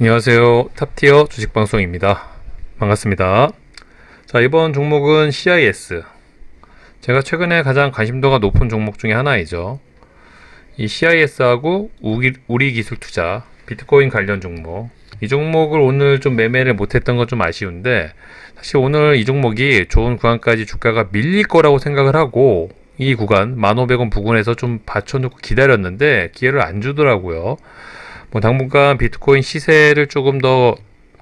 안녕하세요. 탑티어 주식방송입니다. 반갑습니다. 자, 이번 종목은 CIS. 제가 최근에 가장 관심도가 높은 종목 중에 하나이죠. 이 CIS하고 우리기술투자, 비트코인 관련 종목. 이 종목을 오늘 좀 매매를 못했던 건 좀 아쉬운데, 사실 오늘 이 종목이 좋은 구간까지 주가가 밀릴 거라고 생각을 하고, 이 구간 15,000원 부근에서 좀 받쳐놓고 기다렸는데 기회를 안 주더라고요. 당분간 비트코인 시세를 조금 더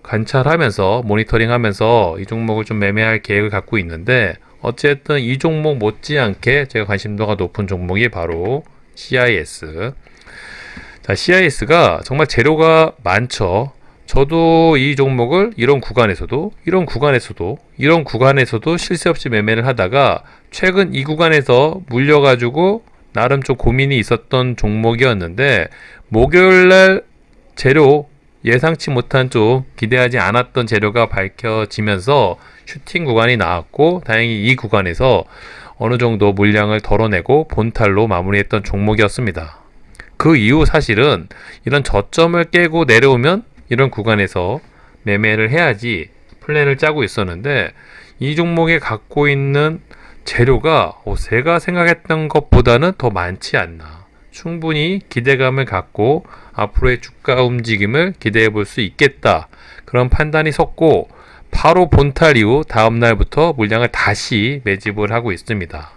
관찰하면서 모니터링하면서 이 종목을 좀 매매할 계획을 갖고 있는데, 어쨌든 이 종목 못지않게 제가 관심도가 높은 종목이 바로 CIS. 자, CIS가 정말 재료가 많죠. 저도 이 종목을 이런 구간에서도 실세 없이 매매를 하다가 최근 이 구간에서 물려가지고 나름 좀 고민이 있었던 종목이었는데, 목요일날 재료 예상치 못한 좀 기대하지 않았던 재료가 밝혀지면서 슈팅 구간이 나왔고, 다행히 이 구간에서 어느 정도 물량을 덜어내고 본탈로 마무리했던 종목이었습니다. 그 이후 사실은 이런 저점을 깨고 내려오면 이런 구간에서 매매를 해야지 플랜을 짜고 있었는데, 이 종목에 갖고 있는 재료가 제가 생각했던 것보다는 더 많지 않나. 충분히 기대감을 갖고 앞으로의 주가 움직임을 기대해 볼 수 있겠다. 그런 판단이 섰고, 바로 본탈 이후 다음날부터 물량을 다시 매집을 하고 있습니다.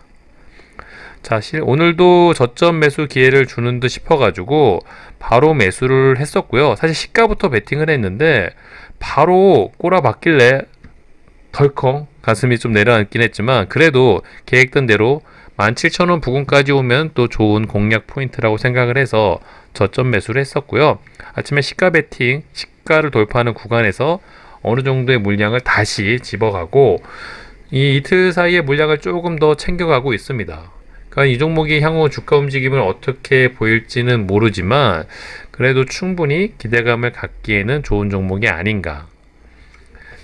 자, 오늘도 저점 매수 기회를 주는 듯 싶어가지고 바로 매수를 했었고요. 사실 시가부터 베팅을 했는데 바로 꼬라박길래 덜컹 가슴이 좀 내려앉긴 했지만, 그래도 계획된 대로 17,000원 부근까지 오면 또 좋은 공략 포인트라고 생각을 해서 저점 매수를 했었고요. 아침에 시가 베팅, 시가를 돌파하는 구간에서 어느 정도의 물량을 다시 집어가고, 이 이틀 사이에 물량을 조금 더 챙겨가고 있습니다. 그러니까 이 종목이 향후 주가 움직임을 어떻게 보일지는 모르지만 그래도 충분히 기대감을 갖기에는 좋은 종목이 아닌가.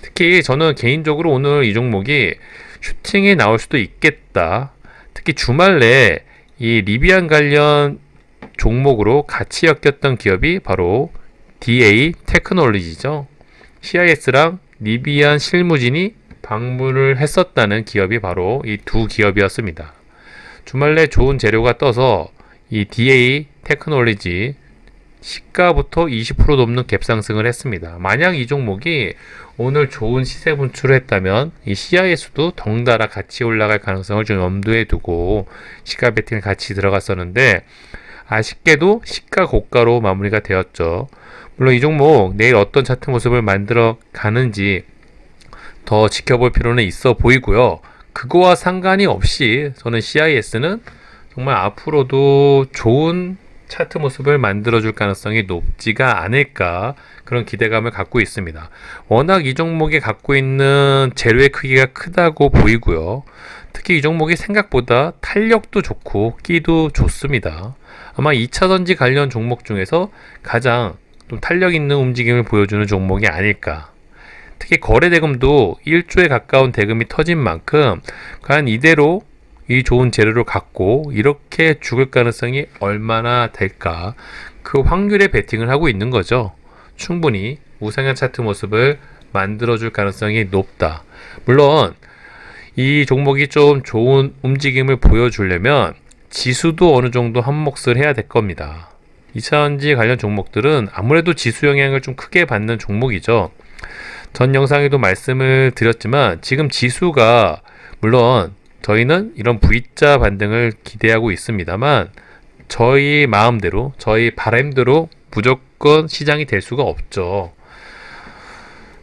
특히 저는 개인적으로 오늘 이 종목이 슈팅이 나올 수도 있겠다. 특히 주말 내에 이 리비안 관련 종목으로 같이 엮였던 기업이 바로 DA 테크놀로지죠. CIS랑 리비안 실무진이 방문을 했었다는 기업이 바로 이 두 기업이었습니다. 주말 내 좋은 재료가 떠서 이 DA 테크놀로지 시가부터 20% 넘는 갭상승을 했습니다. 만약 이 종목이 오늘 좋은 시세 분출을 했다면 이 CIS도 덩달아 같이 올라갈 가능성을 좀 염두에 두고 시가 베팅을 같이 들어갔었는데, 아쉽게도 시가 고가로 마무리가 되었죠. 물론 이 종목 내일 어떤 차트 모습을 만들어 가는지 더 지켜볼 필요는 있어 보이고요. 그거와 상관이 없이 저는 CIS는 정말 앞으로도 좋은 차트 모습을 만들어줄 가능성이 높지가 않을까, 그런 기대감을 갖고 있습니다. 워낙 이 종목이 갖고 있는 재료의 크기가 크다고 보이고요. 특히 이 종목이 생각보다 탄력도 좋고 끼도 좋습니다. 아마 2차전지 관련 종목 중에서 가장 좀 탄력 있는 움직임을 보여주는 종목이 아닐까. 특히 거래 대금도 1조에 가까운 대금이 터진 만큼 과연 이대로 이 좋은 재료를 갖고 이렇게 죽을 가능성이 얼마나 될까, 그 확률에 베팅을 하고 있는 거죠. 충분히 우상향 차트 모습을 만들어줄 가능성이 높다. 물론 이 종목이 좀 좋은 움직임을 보여주려면 지수도 어느 정도 한몫을 해야 될 겁니다. 2차전지 관련 종목들은 아무래도 지수 영향을 좀 크게 받는 종목이죠. 전 영상에도 말씀을 드렸지만 지금 지수가, 물론 저희는 이런 V자 반등을 기대하고 있습니다만 저희 마음대로, 저희 바람대로 무조건 시장이 될 수가 없죠.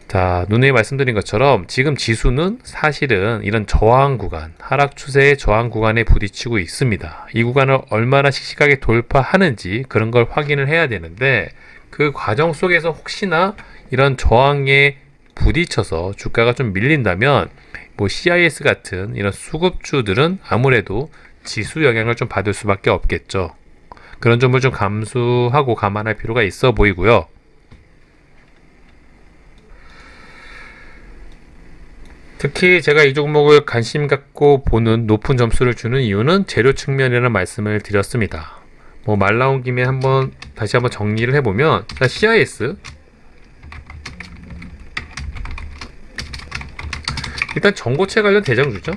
자, 누누이 말씀드린 것처럼 지금 지수는 사실은 이런 저항 구간, 하락 추세의 저항 구간에 부딪히고 있습니다. 이 구간을 얼마나 씩씩하게 돌파하는지 그런 걸 확인을 해야 되는데, 그 과정 속에서 혹시나 이런 저항에 부딪혀서 주가가 좀 밀린다면 CIS 같은 이런 수급주들은 아무래도 지수 영향을 좀 받을 수밖에 없겠죠. 그런 점을 좀 감수하고 감안할 필요가 있어 보이고요. 특히 제가 이 종목을 관심 갖고 보는, 높은 점수를 주는 이유는 재료 측면이라는 말씀을 드렸습니다. 말 나온 김에 다시 한번 정리를 해보면, CIS 일단 전고체 관련 대장주죠.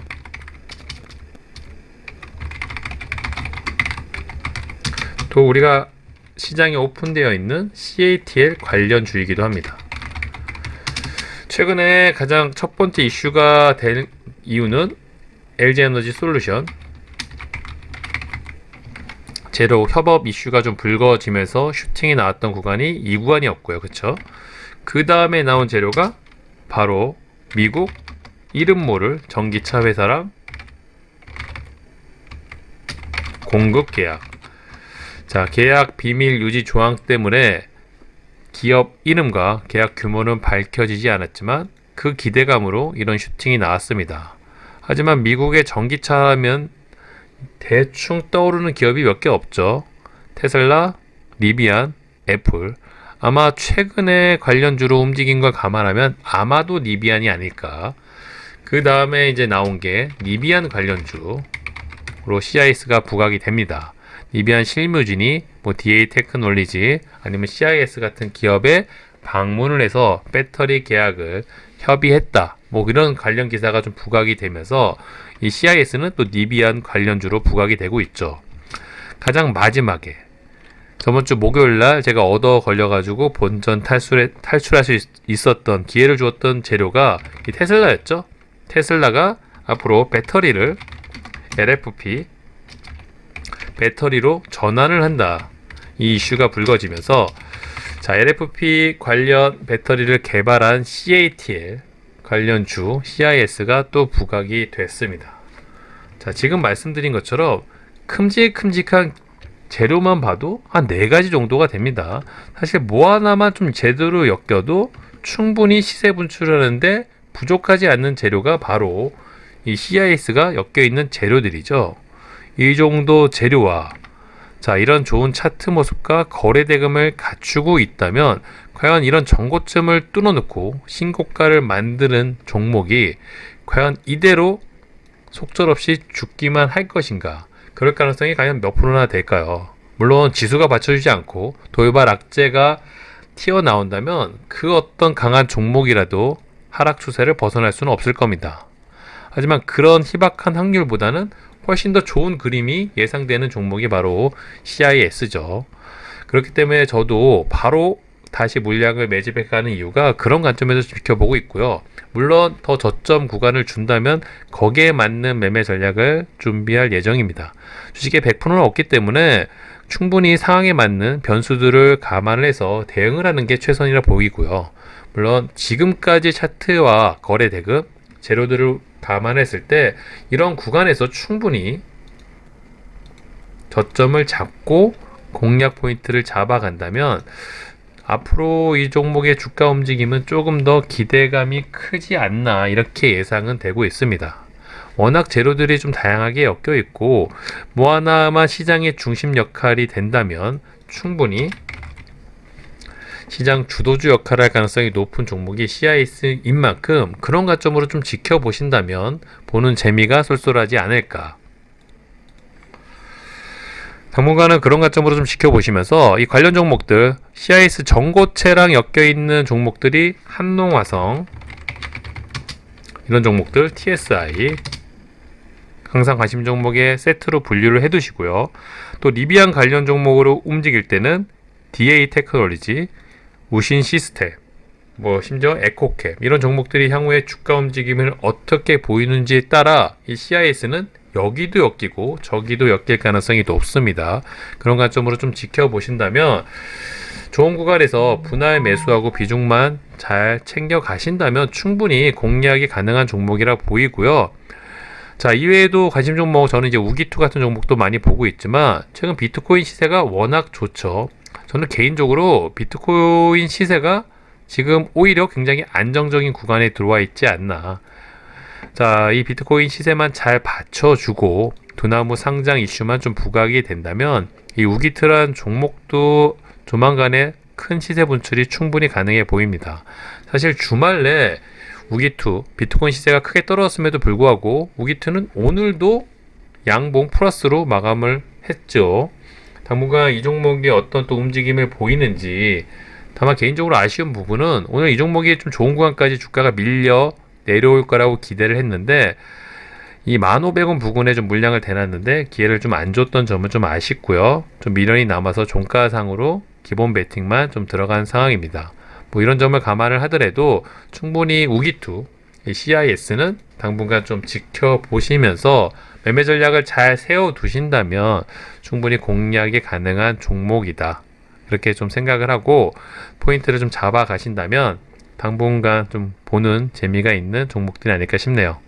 또 우리가 시장에 오픈되어 있는 CATL 관련주이기도 합니다. 최근에 가장 첫 번째 이슈가 된 이유는 LG에너지 솔루션 제로 협업 이슈가 좀 불거지면서 슈팅이 나왔던 구간이 이 구간이었고요. 그쵸? 그 다음에 나온 재료가 바로 미국 이름 모를 전기차 회사랑 공급 계약. 자, 계약 비밀 유지 조항 때문에 기업 이름과 계약 규모는 밝혀지지 않았지만 그 기대감으로 이런 슈팅이 나왔습니다. 하지만 미국의 전기차 하면 대충 떠오르는 기업이 몇 개 없죠. 테슬라, 리비안, 애플. 아마 최근에 관련주로 움직인 걸 감안하면 아마도 리비안이 아닐까. 그 다음에 이제 나온 게 리비안 관련주로 CIS가 부각이 됩니다. 리비안 실무진이 DA 테크놀리지 아니면 CIS 같은 기업에 방문을 해서 배터리 계약을 협의했다. 이런 관련 기사가 좀 부각이 되면서 이 CIS는 또 리비안 관련주로 부각이 되고 있죠. 가장 마지막에 저번주 목요일날 제가 얻어 걸려가지고 본전 탈출할 수 있었던 기회를 주었던 재료가 이 테슬라였죠. 테슬라가 앞으로 배터리를 LFP 배터리로 전환을 한다. 이 이슈가 불거지면서 자, LFP 관련 배터리를 개발한 CATL 관련주 CIS가 또 부각이 됐습니다. 자, 지금 말씀드린 것처럼 큼직큼직한 재료만 봐도 한 4가지 정도가 됩니다. 사실 뭐 하나만 좀 제대로 엮여도 충분히 시세 분출하는데 부족하지 않는 재료가 바로 이 CIS가 엮여 있는 재료들이죠. 이 정도 재료와 자, 이런 좋은 차트 모습과 거래 대금을 갖추고 있다면 과연 이런 전고점을 뚫어놓고 신고가를 만드는 종목이 과연 이대로 속절없이 죽기만 할 것인가? 그럴 가능성이 과연 몇 프로나 될까요? 물론 지수가 받쳐주지 않고 돌발 악재가 튀어나온다면 그 어떤 강한 종목이라도 하락 추세를 벗어날 수는 없을 겁니다. 하지만 그런 희박한 확률보다는 훨씬 더 좋은 그림이 예상되는 종목이 바로 CIS죠. 그렇기 때문에 저도 바로 다시 물량을 매집해 가는 이유가 그런 관점에서 지켜보고 있고요. 물론 더 저점 구간을 준다면 거기에 맞는 매매 전략을 준비할 예정입니다. 주식에 100%는 없기 때문에 충분히 상황에 맞는 변수들을 감안을 해서 대응을 하는 게 최선이라 보이고요. 물론 지금까지 차트와 거래 대금, 재료들을 감안했을 때 이런 구간에서 충분히 저점을 잡고 공략 포인트를 잡아간다면 앞으로 이 종목의 주가 움직임은 조금 더 기대감이 크지 않나 이렇게 예상은 되고 있습니다. 워낙 재료들이 좀 다양하게 엮여 있고 뭐 하나만 시장의 중심 역할이 된다면 충분히 시장 주도주 역할을 할 가능성이 높은 종목이 CIS인 만큼 그런 관점으로 좀 지켜보신다면 보는 재미가 쏠쏠하지 않을까. 당분간은 그런 관점으로 좀 지켜보시면서 이 관련 종목들 CIS 전고체랑 엮여있는 종목들이 한농화성 이런 종목들 TSI 항상 관심 종목에 세트로 분류를 해두시고요. 또 리비안 관련 종목으로 움직일 때는 DA 테크놀리지 우신 시스템, 심지어 에코캡 이런 종목들이 향후에 주가 움직임을 어떻게 보이는지에 따라 이 CIS는 여기도 엮이고 저기도 엮일 가능성이 높습니다. 그런 관점으로 좀 지켜보신다면 좋은 구간에서 분할 매수하고 비중만 잘 챙겨 가신다면 충분히 공략이 가능한 종목이라 보이고요. 자, 이외에도 관심 종목 저는 이제 우기투 같은 종목도 많이 보고 있지만 최근 비트코인 시세가 워낙 좋죠. 저는 개인적으로 비트코인 시세가 지금 오히려 굉장히 안정적인 구간에 들어와 있지 않나. 자, 이 비트코인 시세만 잘 받쳐주고 두나무 상장 이슈만 좀 부각이 된다면 이 우기트란 종목도 조만간에 큰 시세 분출이 충분히 가능해 보입니다. 사실 주말 내 우기투 비트코인 시세가 크게 떨어졌음에도 불구하고 우기투는 오늘도 양봉 플러스로 마감을 했죠. 당분간 이 종목이 어떤 또 움직임을 보이는지 다만 개인적으로 아쉬운 부분은 오늘 이 종목이 좀 좋은 구간까지 주가가 밀려 내려올 거라고 기대를 했는데 이 1,500원 부근에 좀 물량을 대놨는데 기회를 좀 안 줬던 점은 좀 아쉽고요. 좀 미련이 남아서 종가상으로 기본 베팅만 좀 들어간 상황입니다. 뭐 이런 점을 감안을 하더라도 충분히 우기투 CIS는 당분간 좀 지켜보시면서 매매 전략을 잘 세워두신다면 충분히 공략이 가능한 종목이다. 그렇게 좀 생각을 하고 포인트를 좀 잡아 가신다면 당분간 좀 보는 재미가 있는 종목들이 아닐까 싶네요.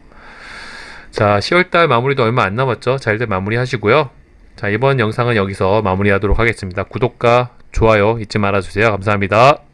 자, 10월달 마무리도 얼마 안 남았죠. 잘들 마무리 하시고요. 자, 이번 영상은 여기서 마무리하도록 하겠습니다. 구독과 좋아요 잊지 말아주세요. 감사합니다.